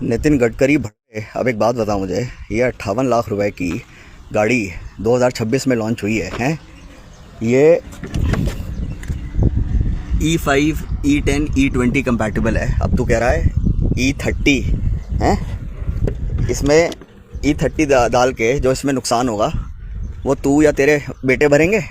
नितिन गडकरी भट्टे, अब एक बात बताओ मुझे, ये 58 लाख रुपए की गाड़ी 2026 में लॉन्च हुई है? ये E5, E10, E20 कंपैटिबल है। अब तू कह रहा है E30 है, इसमें E30 डाल के जो इसमें नुकसान होगा वो तू या तेरे बेटे भरेंगे?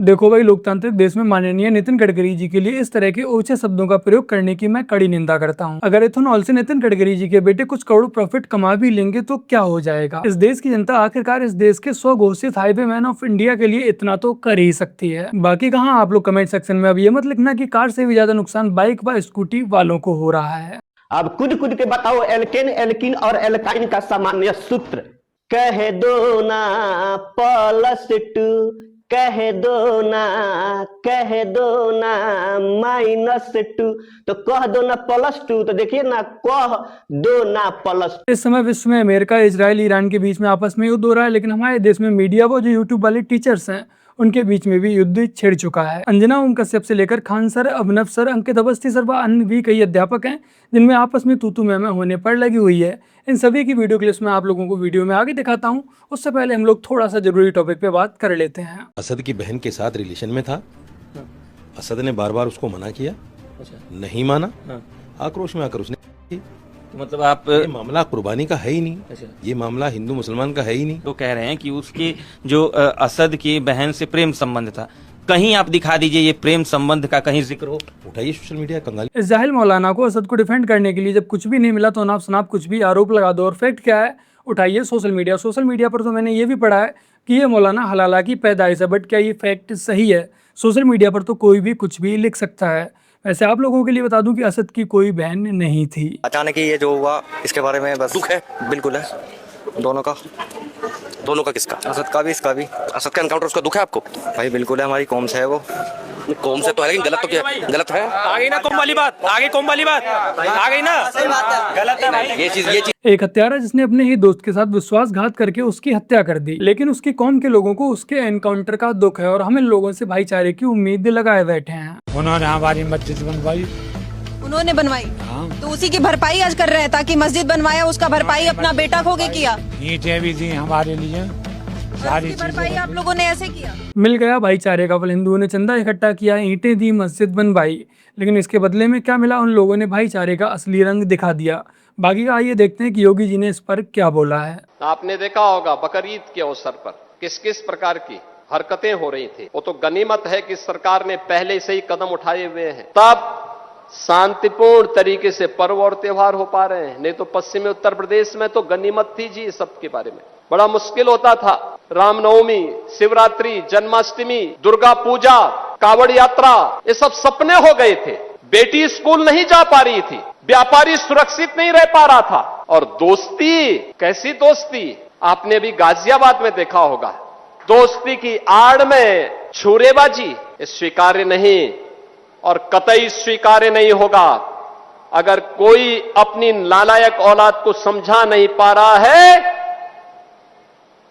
देखो भाई, लोकतांत्रिक देश में माननीय नितिन गडकरी जी के लिए इस तरह के ऊंचे शब्दों का प्रयोग करने की मैं कड़ी निंदा करता हूं। अगर इथेनॉल से नितिन गडकरी जी के बेटे कुछ करोड़ प्रॉफिट कमा भी लेंगे तो क्या हो जाएगा? इस देश की जनता आखिरकार इस देश के स्वघोषित हाईवे मैन ऑफ इंडिया के लिए इतना तो कर ही सकती है। बाकी कहाँ आप लोग कमेंट सेक्शन में अब ये मत लिखना कि कार से भी ज्यादा नुकसान बाइक व स्कूटी वालों को हो रहा है। अब खुद के बताओ, एल्केन, एल्किन और एल्काइन का सामान्य सूत्र कह दो ना +2, कह दो ना -2, तो कह दो ना +2, तो देखिए ना, कह दो ना +2। इस समय विश्व में अमेरिका, इजराइल, ईरान के बीच में आपस में युद्ध हो रहा है, लेकिन हमारे देश में मीडिया वो जो यूट्यूब वाले टीचर्स हैं उनके बीच में भी युद्ध छिड़ चुका है। अंजना ओम कश्यप से लेकर खान सर, अभिनव सर, अंकित अवस्थी सर व अन्य भी कई अध्यापक हैं जिनमें आपस में तू मैं होने पर लगी हुई है। इन सभी की वीडियो क्लिप्स मैं आप लोगों को वीडियो में आगे दिखाता हूं। उससे पहले हम लोग थोड़ा सा जरूरी टॉपिक पे बात कर लेते हैं। असद की बहन के साथ रिलेशन में था, असद ने बार बार उसको मना किया, नहीं माना, आक्रोश में आकर उसने तो मतलब आप ये मामला कुर्बानी का है ही नहीं, ये मामला हिंदू मुसलमान का है ही नहीं। तो कह रहे हैं कि उसके जो असद की बहन से प्रेम संबंध था, कहीं आप दिखा दीजिए ये प्रेम संबंध का कहीं जिक्र हो। उठाइए सोशल मीडिया कंगाली। इस जाहिल मौलाना को असद को डिफेंड करने के लिए जब कुछ भी नहीं मिला तो नाप शनाप कुछ भी आरोप लगा दो। और फैक्ट क्या है? उठाइए सोशल मीडिया। सोशल मीडिया पर तो मैंने ये भी पढ़ा है कि ये मौलाना हलाला की पैदाइश है, बट क्या ये फैक्ट सही है? सोशल मीडिया पर तो कोई भी कुछ भी लिख सकता है। वैसे आप लोगों के लिए बता दूं कि असद की कोई बहन नहीं थी। अचानक ही ये जो हुआ इसके बारे में बस दुख है, बिल्कुल है दोनों का। दोनों का? किसका? असद का भी, इसका भी। असद का एनकाउंटर, उसका दुख है आपको? भाई बिल्कुल है, हमारी कौम से है वो। कौम से तो है, लेकिन गलत तो क्या? गलत है। आ गई ना कौम वाली बात, आगे कौम वाली बात आ गई ना, गलत है भाई। ये चीज एक हत्यारा जिसने अपने ही दोस्त के साथ विश्वासघात करके उसकी हत्या कर दी, लेकिन उसकी कौम के लोगों को उसके एनकाउंटर का दुख है और हम इन लोगों से भाईचारे की उम्मीद लगाए बैठे हैं। उन्होंने हमारी मस्जिद बनवाई, उन्होंने बनवाई, तो उसी की भरपाई आज कर रहे हैं, ताकि मस्जिद बनवाया उसका भरपाई अपना बेटा खो के किया। ईंटें भी दी हमारे लिए, सारी भरपाई आप लोगों ने ऐसे किया। मिल गया भाईचारे का फल। हिंदुओं ने चंदा इकट्ठा किया, ईंटें दी, मस्जिद बनवाई, लेकिन इसके बदले में क्या मिला? उन लोगों ने भाईचारे का असली रंग दिखा दिया। बाकी का आइए देखते हैं कि योगी जी ने इस पर क्या बोला है। आपने देखा होगा बकरीद के अवसर पर किस किस प्रकार की हरकतें हो रही थी। वो तो गनीमत है कि सरकार ने पहले से ही कदम उठाए हुए हैं, तब शांतिपूर्ण तरीके से पर्व और त्योहार हो पा रहे हैं। नहीं तो पश्चिमी उत्तर प्रदेश में तो गनीमत थी जी, सब के बारे में बड़ा मुश्किल होता था। रामनवमी, शिवरात्रि, जन्माष्टमी, दुर्गा पूजा, कावड़ यात्रा, ये सब सपने हो गए थे। बेटी स्कूल नहीं जा पा रही थी, व्यापारी सुरक्षित नहीं रह पा रहा था। और दोस्ती, कैसी दोस्ती? आपने भी गाजियाबाद में देखा होगा, दोस्ती की आड़ में छुरेबाजी, ये स्वीकार्य नहीं और कतई स्वीकार्य नहीं होगा। अगर कोई अपनी नालायक औलाद को समझा नहीं पा रहा है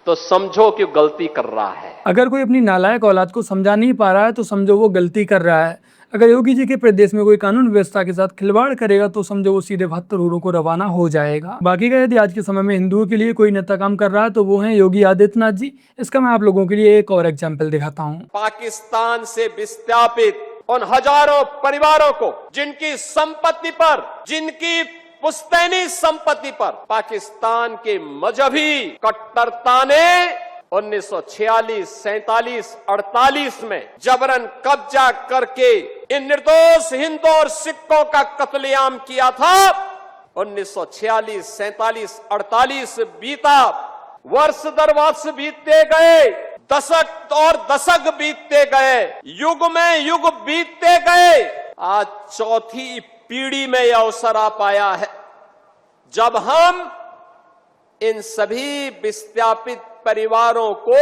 तो समझो कि गलती कर रहा है। अगर कोई अपनी नालायक औलाद को समझा नहीं पा रहा है तो समझो वो गलती कर रहा है। अगर योगी जी के प्रदेश में कोई कानून व्यवस्था के साथ खिलवाड़ करेगा तो समझो वो सीधे 72 को रवाना हो जाएगा। बाकी का यदि आज के समय में हिंदुओं के लिए कोई नेता काम कर रहा है तो वो है योगी आदित्यनाथ जी। इसका मैं आप लोगों के लिए एक और एग्जाम्पल दिखाता हूँ। पाकिस्तान से विस्थापित उन हजारों परिवारों को, जिनकी संपत्ति पर, जिनकी पुश्तैनी संपत्ति पर पाकिस्तान के मजहबी कट्टरता ने 1946, 47, 48 में जबरन कब्जा करके इन निर्दोष हिंदू और सिखों का कत्लेआम किया था। 1946, 47, 48 बीता, वर्ष दर वर्ष बीतते गए, दशक और दशक बीतते गए, युग में युग बीतते गए। आज चौथी पीढ़ी में यह अवसर आ पाया है जब हम इन सभी विस्थापित परिवारों को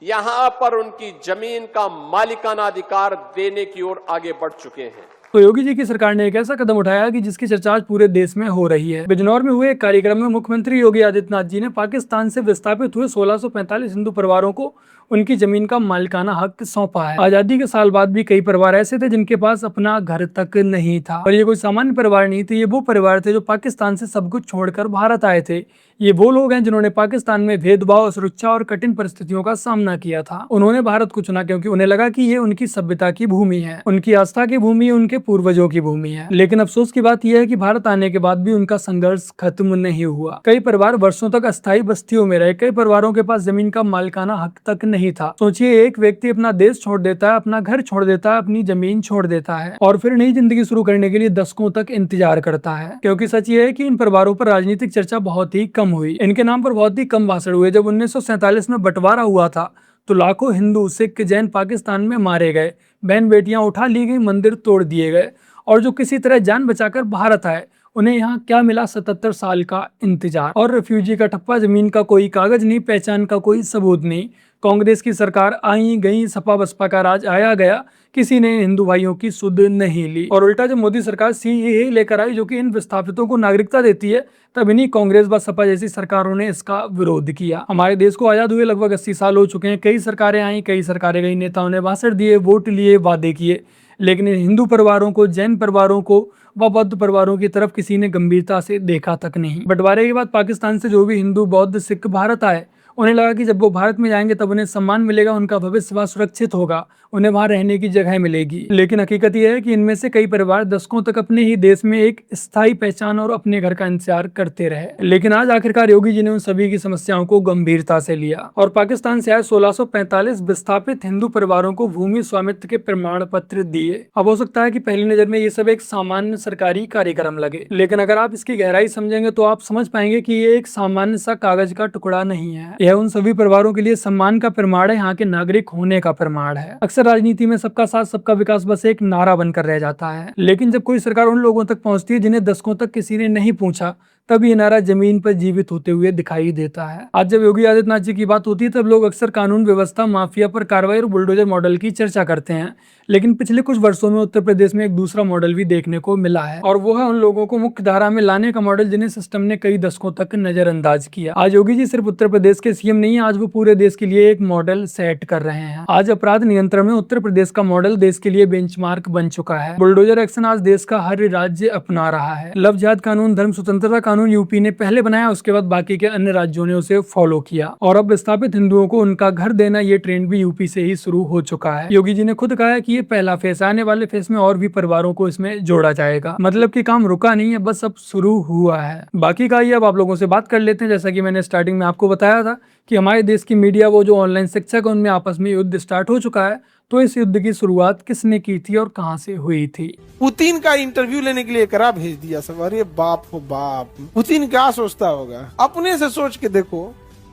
यहां पर उनकी जमीन का मालिकाना अधिकार देने की ओर आगे बढ़ चुके हैं। तो योगी जी की सरकार ने एक ऐसा कदम उठाया कि जिसकी चर्चा आज पूरे देश में हो रही है। बिजनौर में हुए एक कार्यक्रम में मुख्यमंत्री योगी आदित्यनाथ जी ने पाकिस्तान से विस्थापित हुए 1645 हिंदू परिवारों को उनकी जमीन का मालिकाना हक सौंपा है। आजादी के साल बाद भी कई परिवार ऐसे थे जिनके पास अपना घर तक नहीं था, और ये कोई सामान्य परिवार नहीं थे, ये वो परिवार थे जो पाकिस्तान से सब कुछ छोड़कर भारत आए थे। ये वो लोग हैं जिन्होंने पाकिस्तान में भेदभाव, सुरक्षा और कठिन परिस्थितियों का सामना किया था। उन्होंने भारत को चुना क्योंकि उन्हें लगा कि ये उनकी सभ्यता की भूमि है, उनकी आस्था की भूमि, उनके पूर्वजों की भूमि है। लेकिन अफसोस की बात यह है कि भारत आने के बाद भी उनका संघर्ष खत्म नहीं हुआ। कई परिवार वर्षों तक अस्थायी बस्तियों में रहे, कई परिवारों के पास जमीन का मालिकाना हक तक नहीं था। सोचिए, एक व्यक्ति अपना देश छोड़ देता है, अपना घर छोड़ देता है, अपनी जमीन छोड़ देता है और फिर नई जिंदगी शुरू करने के लिए दशकों तक इंतजार करता है। क्योंकि सच ये है कि इन परिवारों पर राजनीतिक चर्चा बहुत ही कम हुई, इनके नाम पर बहुत ही कम भाषण हुए। जब 1947 में बंटवारा हुआ था तो लाखों हिंदू, सिख, जैन पाकिस्तान में मारे गए, बहन बेटियां उठा ली गई, मंदिर तोड़ दिए गए, और जो किसी तरह जान बचाकर भारत आए उन्हें यहाँ क्या मिला? 77 साल का इंतजार और रिफ्यूजी का ठप्पा, जमीन का कोई कागज नहीं, पहचान का कोई सबूत नहीं। कांग्रेस की सरकार आई गई, सपा बसपा का राज आया गया, किसी ने हिंदू भाइयों की सुध नहीं ली। और उल्टा जब मोदी सरकार सीएए लेकर आई जो कि इन विस्थापितों को नागरिकता देती है, तब इन्हीं कांग्रेस व सपा जैसी सरकारों ने इसका विरोध किया। हमारे देश को आजाद हुए लगभग 80 साल हो चुके हैं। कई सरकारें आई, कई सरकारें गई, नेताओं ने भाषण दिए, वोट लिए, वादे किए, लेकिन हिंदू परिवारों को, जैन परिवारों को व बौद्ध परिवारों की तरफ किसी ने गंभीरता से देखा तक नहीं। बंटवारे के बाद पाकिस्तान से जो भी हिंदू, बौद्ध, सिख भारत आए, उन्हें लगा कि जब वो भारत में जाएंगे तब उन्हें सम्मान मिलेगा, उनका भविष्य वहाँ सुरक्षित होगा, उन्हें वहाँ रहने की जगह मिलेगी। लेकिन हकीकत यह है कि इनमें से कई परिवार दशकों तक अपने ही देश में एक स्थायी पहचान और अपने घर का इंतजार करते रहे। लेकिन आज आखिरकार योगी जी ने उन सभी की समस्याओं को गंभीरता से लिया और पाकिस्तान से आए 1645 विस्थापित हिंदू परिवारों को भूमि स्वामित्व के प्रमाण पत्र दिए। अब हो सकता है कि पहली नजर में ये सब एक सामान्य सरकारी कार्यक्रम लगे, लेकिन अगर आप इसकी गहराई समझेंगे तो आप समझ पाएंगे कि ये एक सामान्य सा कागज का टुकड़ा नहीं है। यह उन सभी परिवारों के लिए सम्मान का प्रमाण है, यहाँ के नागरिक होने का प्रमाण है। अक्सर राजनीति में सबका साथ सबका विकास बस एक नारा बनकर रह जाता है, लेकिन जब कोई सरकार उन लोगों तक पहुंचती है जिन्हें दशकों तक किसी ने नहीं पूछा, तब ये नारा जमीन पर जीवित होते हुए दिखाई देता है। आज जब योगी आदित्यनाथ जी की बात होती है तब लोग अक्सर कानून व्यवस्था, माफिया पर कार्रवाई और बुलडोजर मॉडल की चर्चा करते हैं, लेकिन पिछले कुछ वर्षों में उत्तर प्रदेश में एक दूसरा मॉडल भी देखने को मिला है, और वो है उन लोगों को मुख्य धारा में लाने का मॉडल जिन्हें सिस्टम ने कई दशकों तक नजरअंदाज किया। आज योगी जी सिर्फ उत्तर प्रदेश के सीएम नहीं है, आज वो पूरे देश के लिए एक मॉडल सेट कर रहे हैं। आज अपराध नियंत्रण में उत्तर प्रदेश का मॉडल देश के लिए बेंचमार्क बन चुका है। बुलडोजर एक्शन आज देश का हर राज्य अपना रहा है। लव जिहाद कानून, धर्म स्वतंत्रता कानून यूपी ने पहले बनाया, उसके बाद बाकी के अन्य राज्यों ने उसे फॉलो किया, और अब विस्थापित हिंदुओं को उनका घर देना, ये ट्रेंड भी यूपी से ही शुरू हो चुका है। योगी जी ने खुद कहा है कि ये पहला फेस, आने वाले फेस में और भी परिवारों को इसमें जोड़ा जाएगा। मतलब कि काम रुका नहीं है, बस अब शुरू हुआ है। बाकी का ये अब आप लोगों से बात कर लेते हैं। जैसा कि मैंने स्टार्टिंग में आपको बताया था कि हमारे देश की मीडिया, वो जो ऑनलाइन शिक्षक है, उनमें आपस में युद्ध स्टार्ट हो चुका है। तो इस युद्ध की शुरुआत किसने की थी और कहां से हुई थी? पुतिन का इंटरव्यू लेने के लिए एकरा भेज दिया सब। अरे बाप हो बाप, पुतिन क्या सोचता होगा? अपने से सोच के देखो,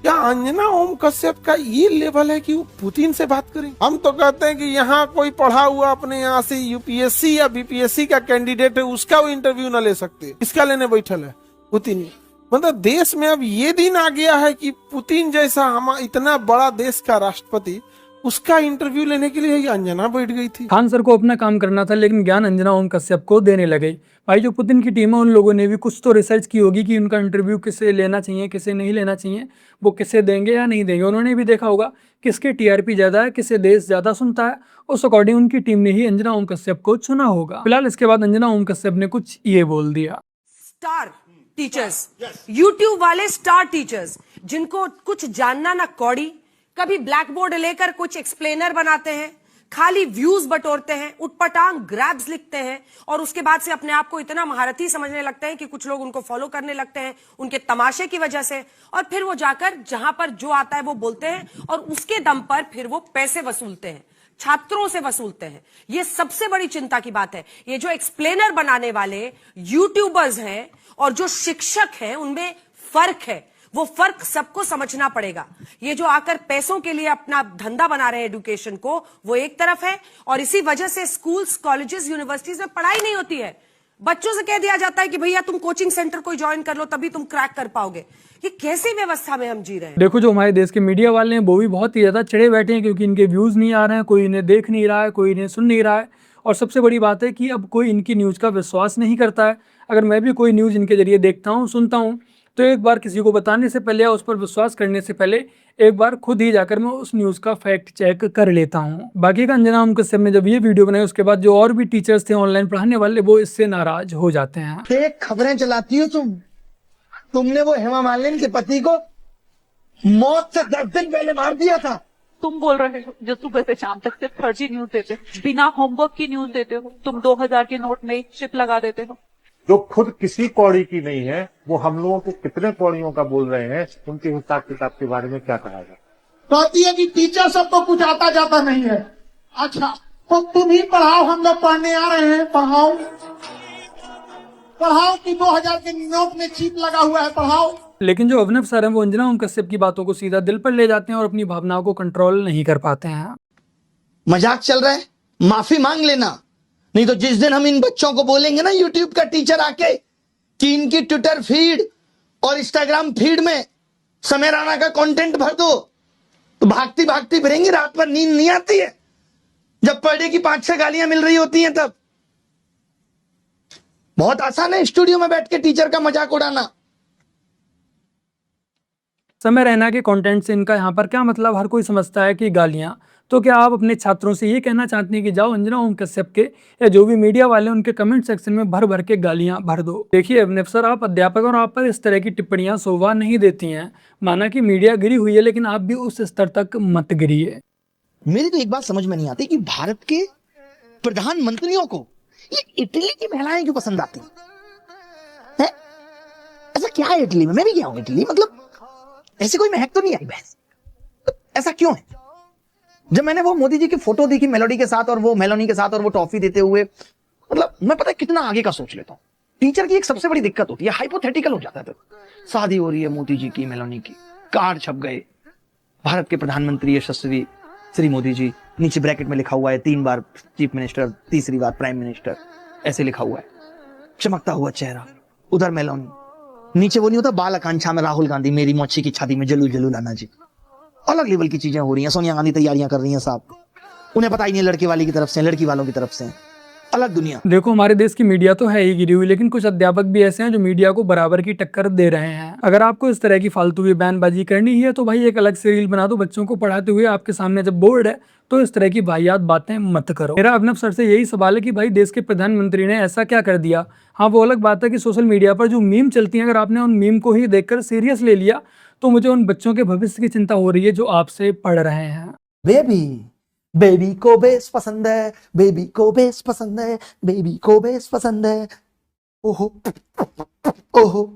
क्या अंजना ओम कश्यप का ये लेवल है कि वो पुतिन से बात करें? हम तो कहते हैं कि यहाँ कोई पढ़ा हुआ अपने यहाँ से यूपीएससी या बीपीएससी का कैंडिडेट है, उसका वो इंटरव्यू न ले सकते, इसका लेने बैठल है पुतिन। मतलब देश में अब ये दिन आ गया है कि पुतिन जैसा हम इतना बड़ा देश का राष्ट्रपति, उसका इंटरव्यू लेने के लिए अंजना बैठ गई थी। खान सर को अपना काम करना था, लेकिन ज्ञान अंजना ओम कश्यप को देने लगे। भाई जो पुतिन की टीम है, उन लोगों ने भी कुछ तो रिसर्च की होगी कि उनका इंटरव्यू किसे लेना चाहिए, किसे नहीं लेना चाहिए, वो किसे देंगे या नहीं देंगे। उन्होंने भी देखा होगा किसके टीआरपी ज्यादा है, किसे देश ज्यादा सुनता है, उस अकॉर्डिंग उनकी टीम ने ही अंजना ओम कश्यप को चुना होगा। फिलहाल इसके बाद अंजना ओम कश्यप ने कुछ ये बोल दिया। स्टार टीचर्स, यूट्यूब वाले स्टार टीचर्स, जिनको कुछ जानना ना कौड़ी, कभी ब्लैक बोर्ड लेकर कुछ एक्सप्लेनर बनाते हैं, खाली व्यूज बटोरते हैं, उटपटांग ग्रैब्स लिखते हैं, और उसके बाद से अपने आप को इतना महारथी समझने लगते हैं कि कुछ लोग उनको फॉलो करने लगते हैं उनके तमाशे की वजह से, और फिर वो जाकर जहां पर जो आता है वो बोलते हैं, और उसके दम पर फिर वो पैसे वसूलते हैं, छात्रों से वसूलते हैं। ये सबसे बड़ी चिंता की बात है। ये जो एक्सप्लेनर बनाने वाले यूट्यूबर्स हैं और जो शिक्षक हैं, उनमें फर्क है। वो फर्क सबको समझना पड़ेगा। ये जो आकर पैसों के लिए अपना धंधा बना रहे हैं एजुकेशन को, वो एक तरफ है, और इसी वजह से स्कूल्स, कॉलेजेस, यूनिवर्सिटीज में पढ़ाई नहीं होती है। बच्चों से कह दिया जाता है कि भैया तुम कोचिंग सेंटर कोई ज्वाइन कर लो, तभी तुम क्रैक कर पाओगे। ये कैसी व्यवस्था में हम जी रहे हैं? देखो, जो हमारे देश के मीडिया वाले हैं वो भी बहुत ही ज्यादा चिढ़े बैठे हैं, क्योंकि इनके व्यूज नहीं आ रहे हैं, कोई इन्हें देख नहीं रहा है, कोई इन्हें सुन नहीं रहा है, और सबसे बड़ी बात है कि अब कोई इनकी न्यूज़ का विश्वास नहीं करता है। अगर मैं भी कोई न्यूज़ इनके जरिए देखता हूँ, सुनता हूँ, तो एक बार किसी को बताने से पहले या उस पर विश्वास करने से पहले एक बार खुद ही जाकर मैं उस न्यूज़ का फैक्ट चेक कर लेता हूँ। बाकी का अंजना ओम कश्यप ने जब ये वीडियो बनाई उसके बाद जो और भी टीचर्स थे ऑनलाइन पढ़ाने वाले, वो इससे नाराज हो जाते हैं। फेक खबरें चलाती हो तुमने वो हेमा मालिनी के पति को मौत से 10 दिन पहले मार दिया था। तुम बोल रहे हो जो सुबह से शाम तक सिर्फ फर्जी न्यूज देते हो, बिना होमवर्क की न्यूज देते हो। तुम 2000 के नोट में चिप लगा देते हो। जो खुद किसी कौड़ी की नहीं है वो हम लोगों को कितने कौड़ियों का बोल रहे हैं, उनके हिसाब किताब के बारे में क्या कहा जाए। कहती है कि टीचर सब तो कुछ आता जाता नहीं है। अच्छा तो तुम ही पढ़ाओ, हम लोग पढ़ने आ रहे हैं। पढ़ाओ कि 2000 के नोट में चिप लगा हुआ है, पढ़ाओ। लेकिन जो अभिनव सर हैं वो अंजना ओम कश्यप की बातों को सीधा दिल पर ले जाते हैं और अपनी भावनाओं को कंट्रोल नहीं कर पाते हैं। मजाक चल रहा है, माफी मांग लेना, नहीं तो जिस दिन हम इन बच्चों को बोलेंगे ना यूट्यूब का टीचर आके कि इनकी ट्विटर फीड और इंस्टाग्राम फीड में समय राणा का कंटेंट भर दो, तो भागती भागती फिरेंगी, रात भर नींद नहीं आती है जब पर डे की 5-6 गालियां मिल रही होती हैं तब। बहुत आसान है स्टूडियो में बैठ के टीचर का मजाक उड़ाना। समय रैना के कंटेंट से इनका यहाँ पर क्या मतलब, हर कोई समझता है कि गालियां। तो क्या आप अपने छात्रों से ये कहना चाहते हैं कि जाओ अंजना ओम कश्यप के या जो भी मीडिया वाले उनके कमेंट सेक्शन में भर भर के गालियां भर दो। देखिए अभिनव सर, आप अध्यापक और आप पर इस तरह की टिप्पणियां शोभा नहीं देती हैं। माना कि मीडिया गिरी हुई है, लेकिन आप भी उस स्तर तक मत गिरिए। मेरी तो एक बात समझ में नहीं आती कि भारत के प्रधानमंत्रियों को ये इटली की महिलाएं क्यों पसंद आती है? ऐसा क्या है इटली में? मैं भी गया हूं इटली, मतलब ऐसी कोई महक तो नहीं आई बहस। ऐसा क्यों है? जब मैंने वो मोदी जी की फोटो देखी मेलोडी के साथ और वो मेलोनी के साथ और वो टॉफी देते हुए, मतलब मैं पता है कितना आगे का सोच लेता हूँ। टीचर की एक सबसे बड़ी दिक्कत होती है, हाइपोथेटिकल हो जाता है। तो शादी हो रही है मोदी जी की, मेलोनी की, कार्ड छप गए, भारत के प्रधानमंत्री यशस्वी श्री मोदी जी, नीचे ब्रैकेट में लिखा हुआ है 3 बार चीफ मिनिस्टर, तीसरी बार प्राइम मिनिस्टर, ऐसे लिखा हुआ है, चमकता हुआ चेहरा। उधर मेलोनी, नीचे वो नहीं होता बाल आकांक्षा में राहुल गांधी, मेरी मोची की छाती में जलू जलू लाना जी। अलग लेवल की चीजें हो रही हैं। सोनिया गांधी तैयारियां कर रही हैं साहब, उन्हें पता ही नहीं लड़के वाली की तरफ से, लड़की वालों की तरफ से। अलग दुनिया। देखो हमारे देश की मीडिया तो है ही गिरी हुई, लेकिन कुछ अध्यापक भी ऐसे हैं जो मीडिया को बराबर की टक्कर दे रहे हैं। अगर आपको इस तरह की फालतू की बयानबाजी करनी है तो भाई एक अलग से रील बना दो बच्चों को पढ़ाते हुए। आपके सामने जब बोर्ड है तो इस तरह की वाहियात बातें मत करो। मेरा अभिनव सर से यही सवाल है कि भाई देश के प्रधानमंत्री ने ऐसा क्या कर दिया। हाँ, वो अलग बात है कि सोशल मीडिया पर जो मीम चलती हैं, अगर आपने उन मीम को ही देखकर सीरियस ले लिया तो मुझे उन बच्चों के भविष्य की चिंता हो रही है जो आपसे पढ़ रहे हैं। बेबी को बेस पसंद है, बेबी को बेस पसंद है, बेबी को बेस पसंद है। ओहो ओहो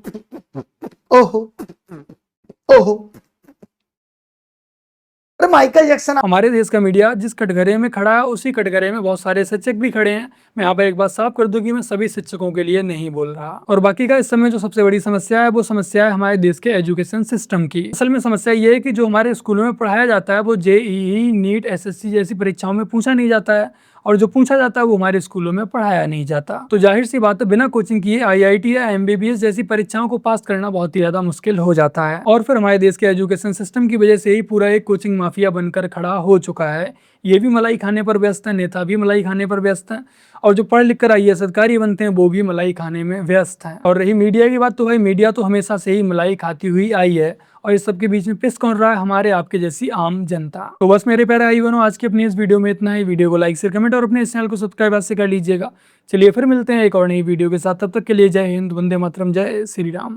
ओहो ओहो। अरे माइकल जैक्सन। हमारे देश का मीडिया जिस कटघरे में खड़ा है उसी कटघरे में बहुत सारे शिक्षक भी खड़े हैं। मैं यहाँ पर एक बात साफ कर दूं कि मैं सभी शिक्षकों के लिए नहीं बोल रहा। और बाकी का इस समय जो सबसे बड़ी समस्या है वो समस्या है हमारे देश के एजुकेशन सिस्टम की। असल में समस्या ये है कि जो हमारे स्कूलों में पढ़ाया जाता है वो जेईई, नीट, एसएससी जैसी परीक्षाओं में पूछा नहीं जाता है, और जो पूछा जाता है वो हमारे स्कूलों में पढ़ाया नहीं जाता। तो जाहिर सी बात है बिना कोचिंग किए आईआईटी या एमबीबीएस जैसी परीक्षाओं को पास करना बहुत ही ज्यादा मुश्किल हो जाता है। और फिर हमारे देश के एजुकेशन सिस्टम की वजह से ही पूरा एक कोचिंग माफिया बनकर खड़ा हो चुका है। ये भी मलाई खाने पर व्यस्त है, नेता भी मलाई खाने पर व्यस्त है, और जो पढ़ लिख कर आईएएस अधिकारी बनते हैं वो भी मलाई खाने में व्यस्त हैं। और रही मीडिया की बात, तो भाई मीडिया तो हमेशा से ही मलाई खाती हुई आई है, और इस सब के बीच में पिस कौन रहा है? हमारे आपके जैसी आम जनता। तो बस मेरे प्यारे भाई बहनों, आज की अपनी इस वीडियो में इतना ही। वीडियो को लाइक शेयर कमेंट और अपने इस चैनल को सब्सक्राइब से कर लीजिएगा। चलिए फिर मिलते हैं एक और नई वीडियो के साथ, तब तक के लिए जय हिंद, वंदे मातरम, जय श्री राम।